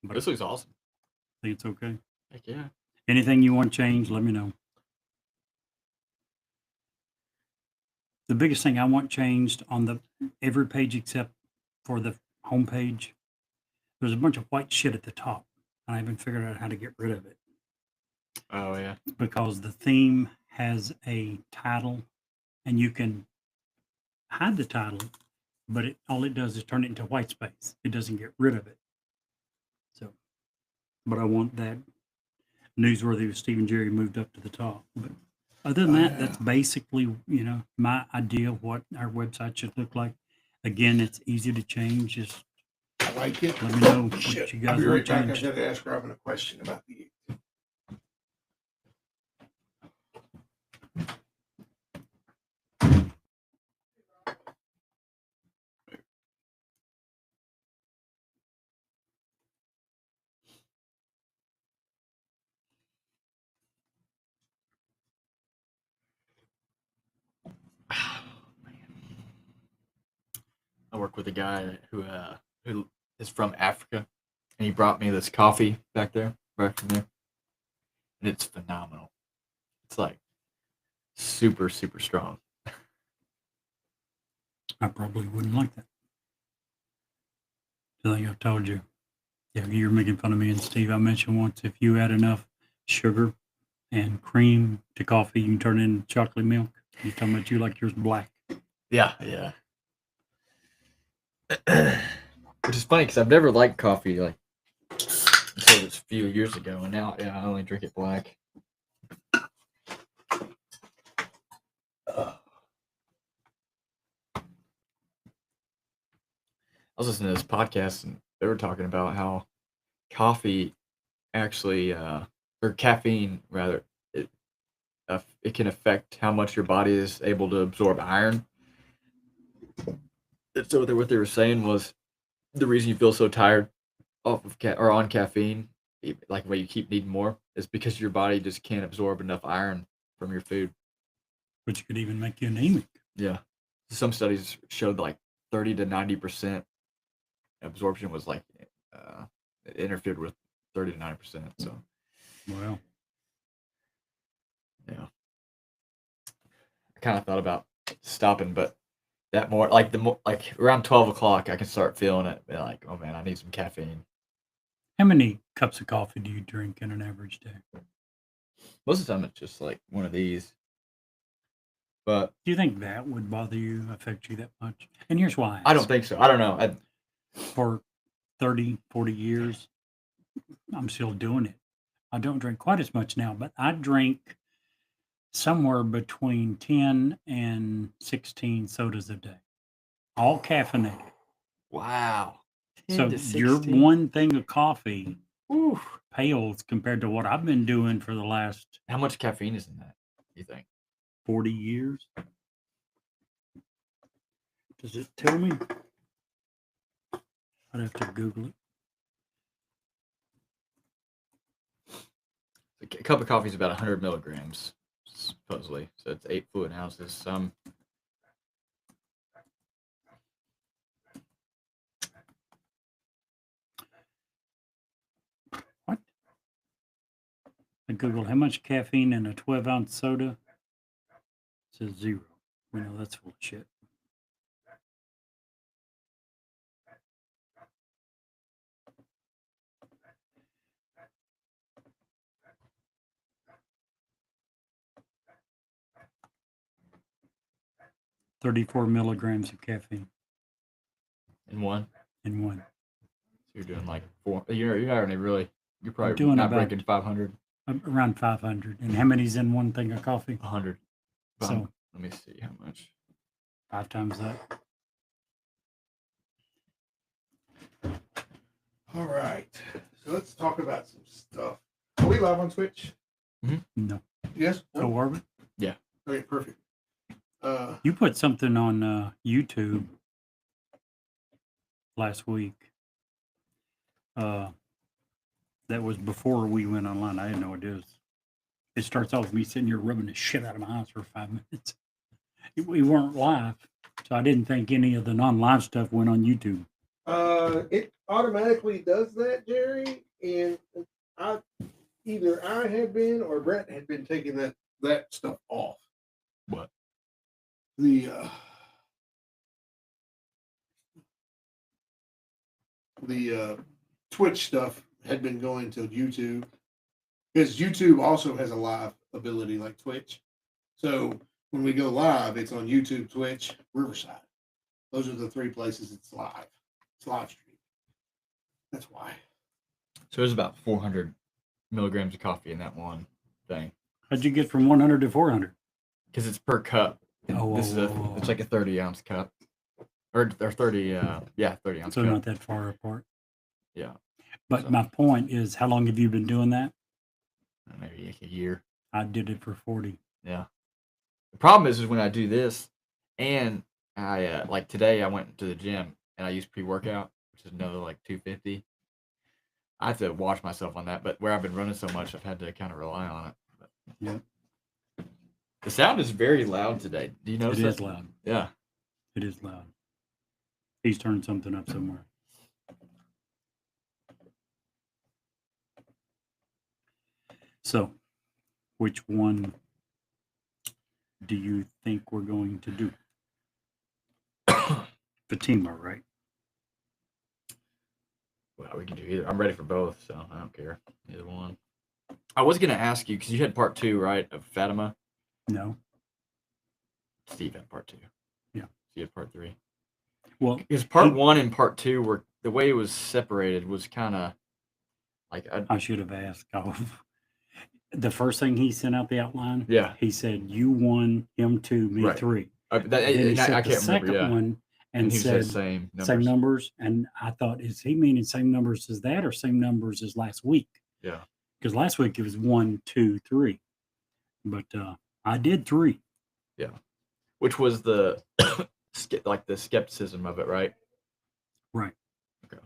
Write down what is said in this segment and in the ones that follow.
but This looks awesome. I think it's okay. Heck yeah. Anything you want changed, let me know. The biggest thing I want changed on the every page except for the homepage, there's a bunch of white shit at the top, and I haven't figured out how to get rid of it Oh yeah. because the theme has a title, and you can hide the title, but all it does is turn it into white space. It doesn't get rid of it. So, but I want that newsworthy with Steve and Jerry moved up to the top. But other than that, that's basically my idea of what our website should look like. Again, it's easy to change. Just I like it. let me know what Shit. you I'll guys be want right back. I changed. got to ask Robin a question about the. I work with a guy who is from Africa, and he brought me this coffee back there, right from there, and it's phenomenal. It's like super super strong. I probably wouldn't like that. I think I've told you. Yeah, you're making fun of me and Steve. I mentioned once if you add enough sugar and cream to coffee, you can turn it into chocolate milk. You're talking about you like yours black. Yeah, yeah. Which is funny because I've never liked coffee like until this few years ago, and now I only drink it black. I was listening to this podcast and they were talking about how coffee actually, or caffeine rather, it can affect how much your body is able to absorb iron. And so what they were saying was the reason you feel so tired off of or on caffeine, like when you keep needing more, is because your body just can't absorb enough iron from your food. Which could even make you anemic. Yeah, some studies showed like 30 to 90% absorption was like it interfered with 30 to 90%. So Well, yeah, I kind of thought about stopping, but that more like like around 12 o'clock, I can start feeling it. Like, oh man, I need some caffeine. how many cups of coffee do you drink in an average day? Most of the time, it's just like one of these. But Do you think that would bother you, affect you that much? And here's why. I don't think so. I don't know. For 30, 40 years, I'm still doing it. I don't drink quite as much now, but I drink somewhere between 10 and 16 sodas a day, all caffeinated. Wow. So 10 to your 16? one thing of coffee Ooh. pales compared to what I've been doing for the last How much caffeine is in that, you think? 40 years. Does it tell me? I'd have to Google it. A cup of coffee is about 100 milligrams, supposedly. So it's 8 fluid ounces. What? I Googled how much caffeine in a 12-ounce soda. It says 0. We know that's full of shit. "34 milligrams of caffeine in one. in one." So you're doing like 4. You're not really. You're probably doing not about- breaking 500. Around 500. And how many's in one thing of coffee? 100. So Let me see how much. 5 times that. All right. So let's talk about some stuff. Are we live on Twitch? No. Yes. So are we? Okay, perfect. You put something on YouTube last week. That was before we went online. I didn't know what it is. It starts off with me sitting here rubbing the shit out of my eyes for 5 minutes. We weren't live, so I didn't think any of the non-live stuff went on YouTube. It automatically does that, Jerry, and either I had been or Brett had been taking that stuff off. What? The Twitch stuff had been going to YouTube because YouTube also has a live ability like Twitch. So when we go live, it's on YouTube, Twitch, Riverside. Those are the 3 places it's live. It's live stream. That's why. So there's about 400 milligrams of coffee in that one thing. How'd you get from 100 to 400? Because it's per cup. Oh, This is it's like a 30-ounce cup. Or 30, 30-ounce so cup. not that far apart. Yeah. But So- my point is, how long have you been doing that? Maybe like a year. I did it for 40. Yeah. The problem is when I do this, and I like today I went to the gym and I used pre-workout, which is another like 250. I have to watch myself on that, but where I've been running so much, I've had to kind of rely on it. But Yeah. The sound is very loud today. Do you It notice is that? loud. Yeah. It is loud. He's turned something up somewhere. So, which one do you think we're going to do? Fatima, right? Well, we can do either. I'm ready for both, so I don't care. Either one. I was going to ask you, because you had part 2, right, of Fatima? No. Steve had part 2. Yeah. You had part 3. Well, Because part 1 and part 2 were, the way it was separated was kind of like, I should have asked off. The first thing he sent out the outline, yeah. he said, you 1, him 2, me Right. 3. That, Then he and sent I the can't remember, second yeah. one And and he said, said same numbers. same numbers. And I thought, is he meaning same numbers as that or same numbers as last week? Yeah. Because last week it was 1, 2, 3. But I did 3. Which was the like the skepticism of it, right? Right. Okay.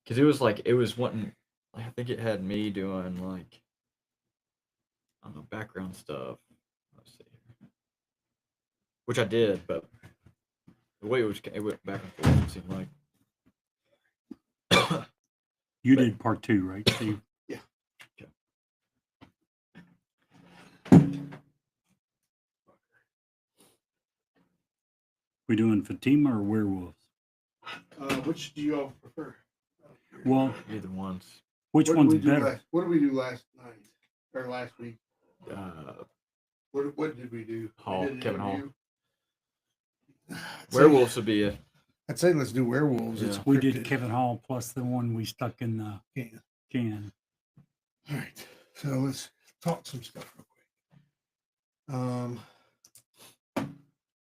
Because it was wanting, like, I think it had me doing like, I don't know, background stuff. Let's see here. Which I did, but the way it went back and forth, it seemed like. You But- did part 2, right, Steve? Yeah. Okay. We doing Fatima or werewolves? Which do you all prefer? Well, Either ones. which What did one's we do better? What did we do last night or last week? Uh, What did we do? We Hall, did an Kevin Hall. interview. I'd say- Werewolves would be a I'd say let's do werewolves. It's Yeah. We did cryptid. Kevin Hall plus the one we stuck in the Yeah. can. All right. So let's talk some stuff real quick.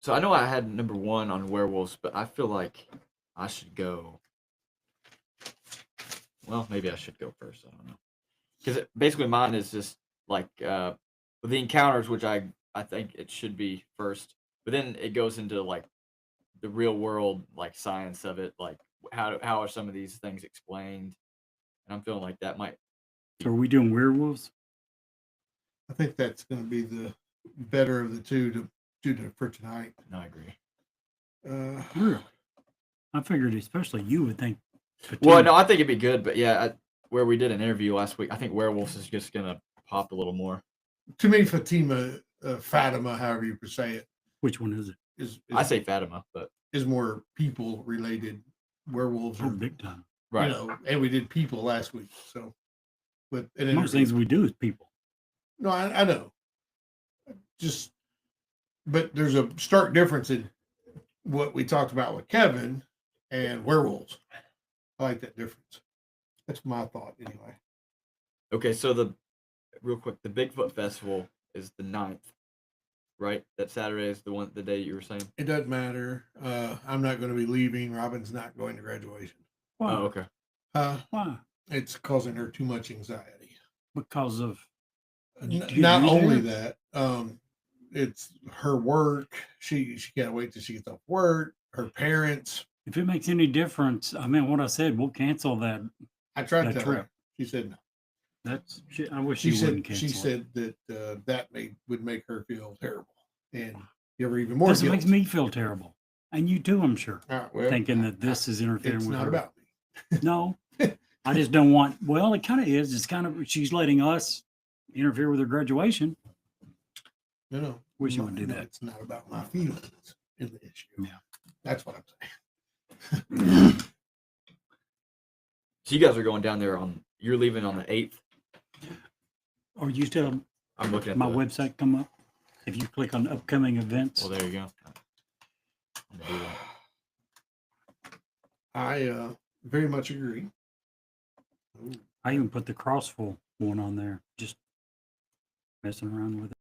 So I know I had number 1 on werewolves, but I feel like I should go. Well, maybe I should go first. I don't know, because basically mine is just like the encounters, which I think it should be first, but then it goes into like the real world, like science of it, like how are some of these things explained, and I'm feeling like that might. So are we doing werewolves? I think that's going to be the better of the two to do for tonight. No, I agree. Really? I figured especially you would think Fatima. Well, no, I think it'd be good, but yeah, where we did an interview last week, I think werewolves is just gonna pop a little more. To me, Fatima, Fatima, however you say it, Which one is it? is I say Fatima, but is more people related. Werewolves Oh, are, big time. right. you know, and we did people last week. So, but an Most interview. things we do is people. No, I know. Just, but there's a stark difference in what we talked about with Kevin and werewolves. I like that difference. That's my thought, anyway. Okay, so real quick, the Bigfoot Festival is the 9th, right? That Saturday is the day you were saying. It doesn't matter. I'm not going to be leaving. Robin's not going to graduation. Why? Oh, okay. Why? It's causing her too much anxiety. Because of You Not do only that? that, it's her work. She can't wait till she gets off work. Her parents. if it makes any difference, I mean, what I said, we'll cancel that. I tried to That tell her. trip. She said no. That's shit. I wish She you wouldn't said cancel. she said that that would make her feel terrible, and You're even more This guilt. makes me feel terrible. And you too, I'm sure, All right, well, thinking that this is interfering it's with not her. about me. No, I just don't want, well, it kind of is. It's kind of, she's letting us interfere with her graduation. No. Wish you wouldn't do no, that. It's not about my feelings in the issue. Yeah. That's what I'm saying. So you guys are going down there on. You're leaving on the 8th. Or you still, I'm looking at my the website come up? If you click on upcoming events, Well, there you go. I'm gonna do that. I very much agree. Ooh. I even put the Crossville one on there, just messing around with it.